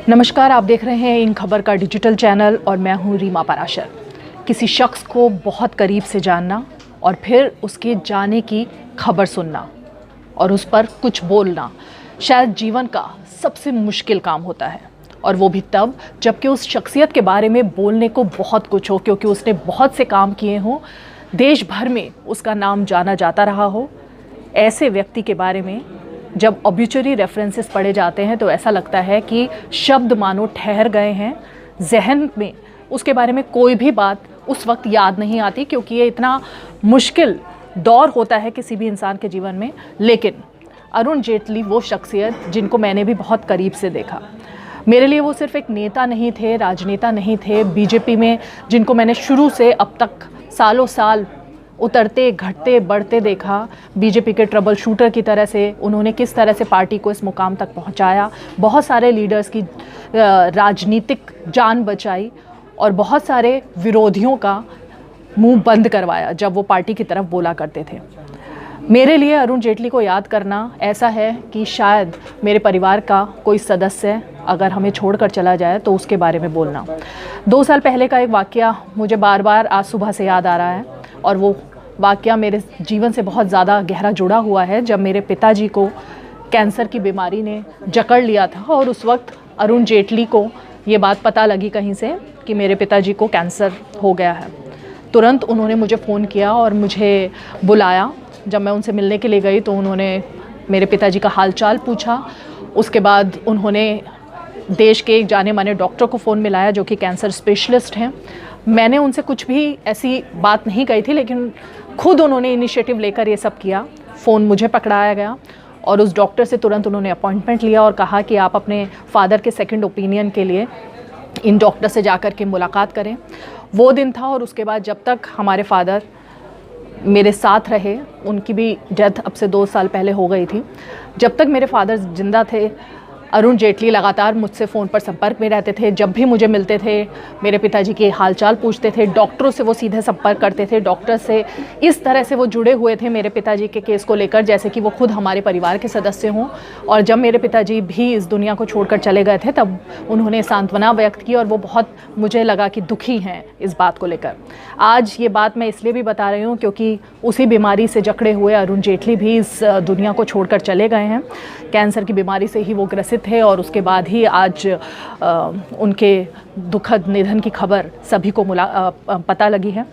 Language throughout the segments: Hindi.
नमस्कार, आप देख रहे हैं इन खबर का डिजिटल चैनल और मैं हूं रीमा पराशर। किसी शख्स को बहुत करीब से जानना और फिर उसके जाने की खबर सुनना और उस पर कुछ बोलना शायद जीवन का सबसे मुश्किल काम होता है, और वो भी तब जबकि उस शख्सियत के बारे में बोलने को बहुत कुछ हो, क्योंकि उसने बहुत से काम किए हों, देश भर में उसका नाम जाना जाता रहा हो। ऐसे व्यक्ति के बारे में जब ऑब्यूचरी रेफरेंसेस पढ़े जाते हैं तो ऐसा लगता है कि शब्द मानो ठहर गए हैं, जहन में उसके बारे में कोई भी बात उस वक्त याद नहीं आती, क्योंकि ये इतना मुश्किल दौर होता है किसी भी इंसान के जीवन में। लेकिन अरुण जेटली वो शख्सियत जिनको मैंने भी बहुत करीब से देखा। मेरे लिए वो सिर्फ एक नेता नहीं थे, राजनेता नहीं थे। बीजेपी में जिनको मैंने शुरू से अब तक सालों साल उतरते घटते बढ़ते देखा, बीजेपी के ट्रबल शूटर की तरह से उन्होंने किस तरह से पार्टी को इस मुकाम तक पहुंचाया, बहुत सारे लीडर्स की राजनीतिक जान बचाई और बहुत सारे विरोधियों का मुंह बंद करवाया जब वो पार्टी की तरफ बोला करते थे। मेरे लिए अरुण जेटली को याद करना ऐसा है कि शायद मेरे परिवार का कोई सदस्य अगर हमें छोड़कर चला जाए तो उसके बारे में बोलना। 2 साल पहले का एक वाकया मुझे बार बार आज सुबह से याद आ रहा है, और वो वाकया मेरे जीवन से बहुत ज़्यादा गहरा जुड़ा हुआ है। जब मेरे पिताजी को कैंसर की बीमारी ने जकड़ लिया था और उस वक्त अरुण जेटली को ये बात पता लगी कहीं से कि मेरे पिताजी को कैंसर हो गया है, तुरंत उन्होंने मुझे फ़ोन किया और मुझे बुलाया। जब मैं उनसे मिलने के लिए गई तो उन्होंने मेरे पिताजी का हालचाल पूछा। उसके बाद उन्होंने देश के एक जाने माने डॉक्टर को फ़ोन मिलाया जो कि कैंसर स्पेशलिस्ट हैं। मैंने उनसे कुछ भी ऐसी बात नहीं कही थी, लेकिन खुद उन्होंने इनिशिएटिव लेकर ये सब किया। फ़ोन मुझे पकड़ाया गया और उस डॉक्टर से तुरंत उन्होंने अपॉइंटमेंट लिया और कहा कि आप अपने फादर के सेकंड ओपिनियन के लिए इन डॉक्टर से जाकर के मुलाकात करें। वो दिन था, और उसके बाद जब तक हमारे फादर मेरे साथ रहे, उनकी भी डेथ अब से 2 साल पहले हो गई थी, जब तक मेरे फादर ज़िंदा थे अरुण जेटली लगातार मुझसे फ़ोन पर संपर्क में रहते थे। जब भी मुझे मिलते थे मेरे पिताजी के हालचाल पूछते थे, डॉक्टरों से वो सीधे संपर्क करते थे। डॉक्टर से इस तरह से वो जुड़े हुए थे मेरे पिताजी के केस को लेकर जैसे कि वो खुद हमारे परिवार के सदस्य हों। और जब मेरे पिताजी भी इस दुनिया को छोड़कर चले गए थे तब उन्होंने सांत्वना व्यक्त की, और वो बहुत मुझे लगा कि दुखी हैं इस बात को लेकर। आज ये बात मैं इसलिए भी बता रही हूँ क्योंकि उसी बीमारी से जकड़े हुए अरुण जेटली भी इस दुनिया को छोड़कर चले गए हैं। कैंसर की बीमारी से ही वो ग्रसित थे और उसके बाद ही आज उनके दुखद निधन की खबर सभी को पता लगी है।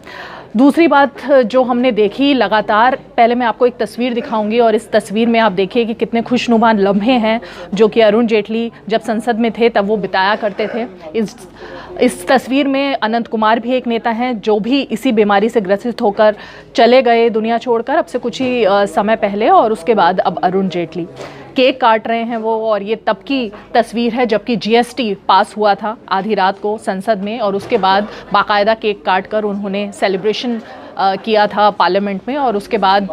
दूसरी बात जो हमने देखी लगातार, पहले मैं आपको एक तस्वीर दिखाऊंगी और इस तस्वीर में आप देखिए कि कितने खुशनुमा लम्हे हैं जो कि अरुण जेटली जब संसद में थे तब वो बिताया करते थे। इस तस्वीर में अनंत कुमार भी एक नेता हैं जो भी इसी बीमारी से ग्रसित होकर चले गए दुनिया छोड़कर अब से कुछ ही समय पहले, और उसके बाद अब अरुण जेटली केक काट रहे हैं वो। और ये तब की तस्वीर है जबकि जीएसटी पास हुआ था आधी रात को संसद में, और उसके बाद बाकायदा केक काट कर उन्होंने सेलिब्रेशन किया था पार्लियामेंट में। और उसके बाद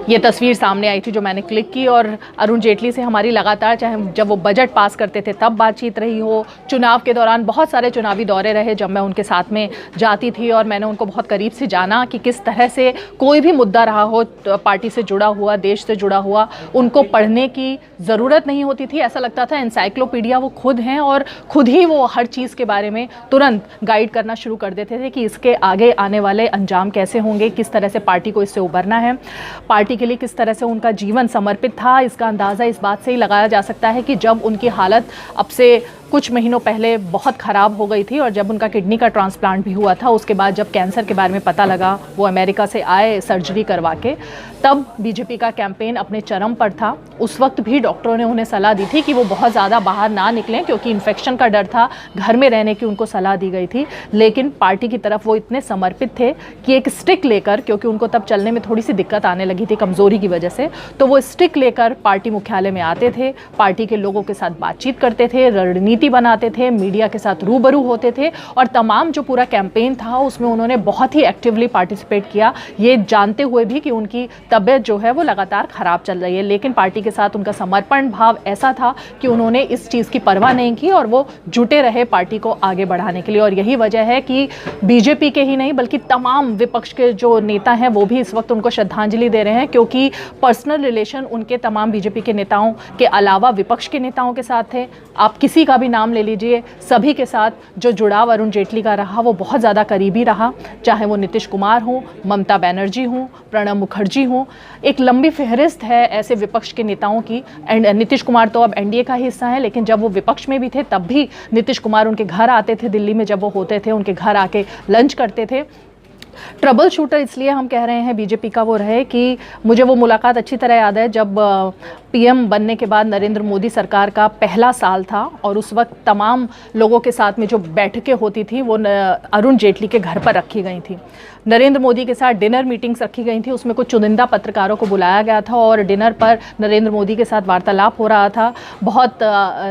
ये तस्वीर सामने आई थी जो मैंने क्लिक की। और अरुण जेटली से हमारी लगातार, चाहे जब वो बजट पास करते थे तब बातचीत रही हो, चुनाव के दौरान बहुत सारे चुनावी दौरे रहे जब मैं उनके साथ में जाती थी और मैंने उनको बहुत करीब से जाना कि किस तरह से कोई भी मुद्दा रहा हो पार्टी से जुड़ा हुआ, देश से जुड़ा हुआ, उनको पढ़ने की ज़रूरत नहीं होती थी। ऐसा लगता था एनसाइक्लोपीडिया वो खुद हैं और खुद ही वो हर चीज़ के बारे में तुरंत गाइड करना शुरू कर देते थे कि इसके आगे आने वाले अंजाम कैसे होंगे, किस तरह से पार्टी को इससे उबरना है, पार्टी के लिए किस तरह से उनका जीवन समर्पित था। इसका अंदाज़ा इस बात से ही लगाया जा सकता है कि जब उनकी हालत अब से कुछ महीनों पहले बहुत ख़राब हो गई थी और जब उनका किडनी का ट्रांसप्लांट भी हुआ था, उसके बाद जब कैंसर के बारे में पता लगा, वो अमेरिका से आए सर्जरी करवा के, तब बीजेपी का कैंपेन अपने चरम पर था। उस वक्त भी डॉक्टरों ने उन्हें सलाह दी थी कि वो बहुत ज़्यादा बाहर ना निकलें क्योंकि इन्फेक्शन का डर था, घर में रहने की उनको सलाह दी गई थी। लेकिन पार्टी की तरफ वो इतने समर्पित थे कि एक स्टिक लेकर, क्योंकि उनको तब चलने में थोड़ी सी दिक्कत आने लगी थी कमज़ोरी की वजह से, तो वो स्टिक लेकर पार्टी मुख्यालय में आते थे, पार्टी के लोगों के साथ बातचीत करते थे, रणनीति रणनीति बनाते थे, मीडिया के साथ रूबरू होते थे और तमाम जो पूरा कैंपेन था उसमें उन्होंने बहुत ही एक्टिवली पार्टिसिपेट किया, ये जानते हुए भी कि उनकी तबीयत जो है वो लगातार ख़राब चल रही है। लेकिन पार्टी के साथ उनका समर्पण भाव ऐसा था कि उन्होंने इस चीज़ की परवाह नहीं की और वो जुटे रहे पार्टी को आगे बढ़ाने के लिए। और यही वजह है कि बीजेपी के ही नहीं बल्कि तमाम विपक्ष के जो नेता हैं वो भी इस वक्त उनको श्रद्धांजलि दे रहे हैं, क्योंकि पर्सनल रिलेशन उनके तमाम बीजेपी के नेताओं के अलावा विपक्ष के नेताओं के साथ थे। आप किसी का भी नाम ले लीजिए, सभी के साथ जो जुड़ाव अरुण जेटली का रहा वो बहुत ज़्यादा करीबी रहा, चाहे वो नीतीश कुमार हो, ममता बनर्जी हो, प्रणब मुखर्जी हो। एक लंबी फहरिस्त है ऐसे विपक्ष के नेताओं की। एंड नीतीश कुमार तो अब एनडीए का हिस्सा है, लेकिन जब वो विपक्ष में भी थे तब भी नीतीश कुमार उनके घर आते थे, दिल्ली में जब वो होते थे उनके घर आके लंच करते थे। ट्रबल शूटर इसलिए हम कह रहे हैं बीजेपी का वो रहे कि मुझे वो मुलाकात अच्छी तरह याद है जब पीएम बनने के बाद नरेंद्र मोदी सरकार का पहला साल था और उस वक्त तमाम लोगों के साथ में जो बैठकें होती थी वो अरुण जेटली के घर पर रखी गई थी। नरेंद्र मोदी के साथ डिनर मीटिंग्स रखी गई थी, उसमें कुछ चुनिंदा पत्रकारों को बुलाया गया था और डिनर पर नरेंद्र मोदी के साथ वार्तालाप हो रहा था। बहुत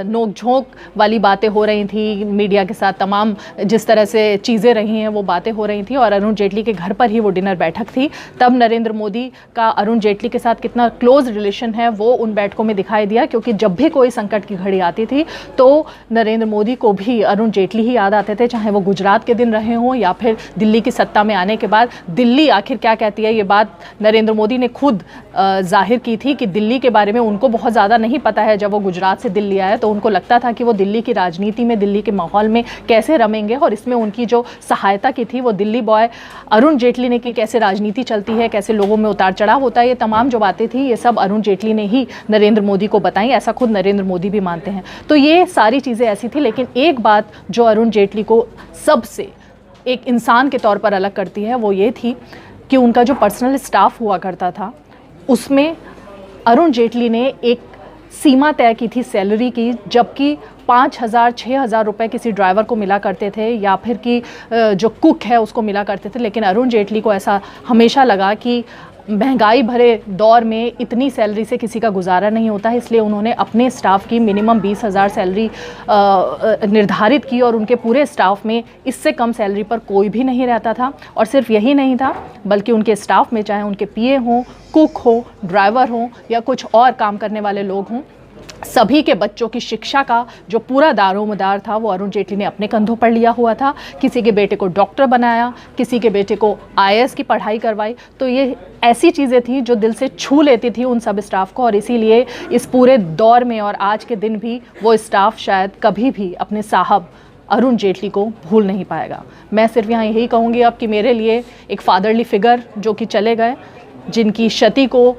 नोक झोंक वाली बातें हो रही थी मीडिया के साथ, तमाम जिस तरह से चीज़ें रही हैं वो बातें हो रही थी और अरुण जेटली के घर पर ही वो डिनर बैठक थी। तब नरेंद्र मोदी का अरुण जेटली के साथ कितना क्लोज रिलेशन है वो उन बैठकों में दिखाई दिया, क्योंकि जब भी कोई संकट की घड़ी आती थी तो नरेंद्र मोदी को भी अरुण जेटली ही याद आते थे, चाहे वो गुजरात के दिन रहे हों या फिर दिल्ली की सत्ता में आने के बाद दिल्ली आखिर क्या कहती है। ये बात नरेंद्र मोदी ने खुद जाहिर की थी कि दिल्ली के बारे में उनको बहुत ज़्यादा नहीं पता है। जब वो गुजरात से दिल्ली आए तो उनको लगता था कि वो दिल्ली की राजनीति में, दिल्ली के माहौल में कैसे रमेंगे और इसमें उनकी जो सहायता की थी वो दिल्ली बॉय अरुण जेटली ने कि कैसे राजनीति चलती है, कैसे लोगों में उतार चढ़ाव होता है। ये तमाम जो बातें थी ये सब अरुण जेटली ने ही नरेंद्र मोदी को बताई, ऐसा खुद नरेंद्र मोदी भी मानते हैं। तो ये सारी चीज़ें ऐसी थी, लेकिन एक बात जो अरुण जेटली को सबसे एक इंसान के तौर पर अलग करती है वो ये थी कि उनका जो पर्सनल स्टाफ हुआ करता था उसमें अरुण जेटली ने एक सीमा तय की थी सैलरी की, जबकि 5,000-6,000 रुपये किसी ड्राइवर को मिला करते थे या फिर कि जो कुक है उसको मिला करते थे। लेकिन अरुण जेटली को ऐसा हमेशा लगा कि महंगाई भरे दौर में इतनी सैलरी से किसी का गुजारा नहीं होता है, इसलिए उन्होंने अपने स्टाफ की मिनिमम 20,000 सैलरी निर्धारित की और उनके पूरे स्टाफ में इससे कम सैलरी पर कोई भी नहीं रहता था। और सिर्फ यही नहीं था बल्कि उनके स्टाफ में चाहे उनके पीए हों, कुक हो, ड्राइवर हों या कुछ और काम करने वाले लोग हों, सभी के बच्चों की शिक्षा का जो पूरा दारोमदार था वो अरुण जेटली ने अपने कंधों पर लिया हुआ था। किसी के बेटे को डॉक्टर बनाया, किसी के बेटे को आईएएस की पढ़ाई करवाई। तो ये ऐसी चीज़ें थी जो दिल से छू लेती थी उन सब स्टाफ को, और इसीलिए इस पूरे दौर में और आज के दिन भी वो स्टाफ शायद कभी भी अपने साहब अरुण जेटली को भूल नहीं पाएगा। मैं सिर्फ यहाँ यही कहूँगी अब कि मेरे लिए एक फादरली फिगर जो कि चले गए, जिनकी क्षति को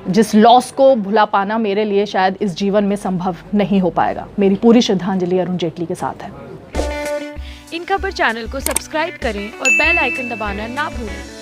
जिस लॉस को भुला पाना मेरे लिए शायद इस जीवन में संभव नहीं हो पाएगा। मेरी पूरी श्रद्धांजलि अरुण जेटली के साथ है। इन खबर चैनल को सब्सक्राइब करें और बेल आइकन दबाना ना भूलें।